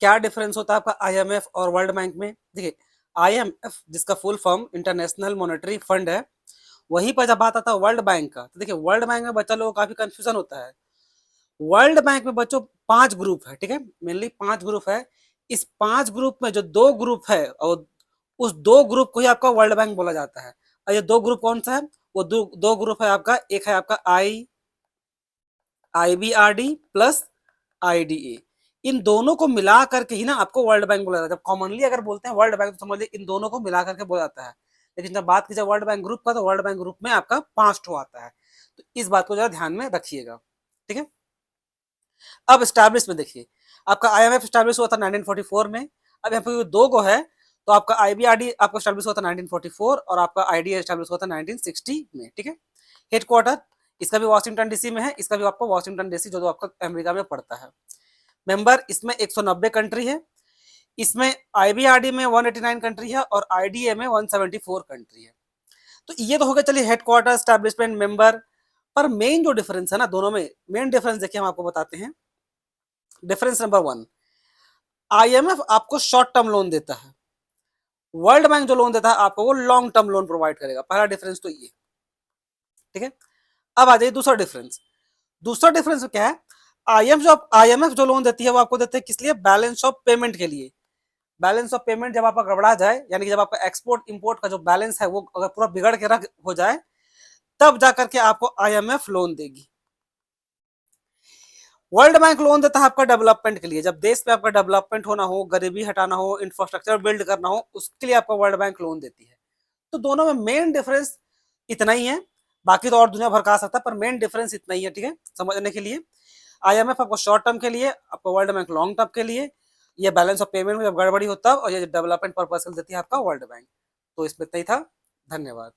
क्या डिफरेंस होता है आपका आईएमएफ और वर्ल्ड बैंक में? देखिए, आईएमएफ जिसका full form international monetary fund है, वहीं पर जब बात आता है वर्ल्ड बैंक का, तो देखिए वर्ल्ड बैंक में बच्चा लोगों को काफी कंफ्यूजन होता है। वर्ल्ड बैंक में बच्चों 5 ग्रुप है, ठीक है, मेनली 5 ग्रुप है। इस 5 ग्रुप में जो 2 ग्रुप है, और उस 2 ग्रुप को ही आपका वर्ल्ड बैंक बोला जाता है। और ये 2 ग्रुप कौन सा है? वो दो ग्रुप है आपका, एक है आपका आईबीआरडी प्लस आईडीए। इन दोनों को मिला करके ही ना आपको वर्ल्ड बैंक बोला जाता है। जब कॉमनली अगर बोलते हैं वर्ल्ड बैंक तो समझ लीजिए इन दोनों को मिला करके बोला जाता है। लेकिन जब बात की जाए वर्ल्ड बैंक ग्रुप का, तो वर्ल्ड बैंक ग्रुप में आपका 5 ठो आता है। तो इस बात को जरा ध्यान में रखिएगा, ठीक है। अब स्टैब्लिश में देखिए, आपका आईएमएफ स्टैब्लिश हुआ था 1944 में। अब यहाँ पे दो गो है, तो आपका आईबीआरडी आपका स्टैब्लिश हुआ था 1944 और आपका आईडीए स्टैब्लिश हुआ था 1960 में, ठीक है। हेडक्वार्टर इसका भी वॉशिंगटन डीसी में है, इसका भी आपको वॉशिंगटन डीसी जो आपका अमेरिका में पड़ता है। मेंबर इसमें 190 कंट्री है। इसमें आईबीआरडी में 189 कंट्री है और आईडीए में 174 कंट्री है। तो ये तो हो गया चलिए हेडक्वार्टर, स्टैब्लिशमेंट, मेंबर। पर मेन जो डिफरेंस है ना दोनों में, मेन डिफरेंस देखिए हम आपको बताते हैं। डिफरेंस नंबर 1, आईएमएफ आपको शॉर्ट टर्म लोन देता है, वर्ल्ड बैंक जो लोन देता है आपको वो लॉन्ग टर्म लोन प्रोवाइड करेगा। पहला डिफरेंस तो ये, ठीक है। अब आ जाइए दूसरा डिफरेंस। दूसरा डिफरेंस क्या है? आईएमएफ जो लोन देती है वो आपको देते हैं किस लिए? बैलेंस ऑफ पेमेंट के लिए। बैलेंस ऑफ पेमेंट जब आपका गड़बड़ा जाए, यानी कि जब आपका एक्सपोर्ट इंपोर्ट का जो बैलेंस है वो अगर पूरा बिगड़ के रख हो जाए, तब जाकर के आपको आईएमएफ लोन देगी। वर्ल्ड बैंक लोन देता है आपका डेवलपमेंट के लिए, जब देश में आपका डेवलपमेंट होना हो, गरीबी हटाना हो, इंफ्रास्ट्रक्चर बिल्ड करना हो, उसके लिए आपका वर्ल्ड बैंक लोन देती है। तो दोनों में मेन डिफरेंस इतना ही है। बाकी तो और दुनिया भर का आ सकता है, पर मेन डिफरेंस इतना ही है, ठीक है, समझने के लिए। आईएमएफ आपको शॉर्ट टर्म के लिए, आपका वर्ल्ड बैंक लॉन्ग टर्म के लिए। ये बैलेंस ऑफ पेमेंट में जब गड़बड़ी होता है, और ये डेवलपमेंट पर्पज के लिए देती है आपका वर्ल्ड बैंक। तो इसमें इतना ही था। धन्यवाद।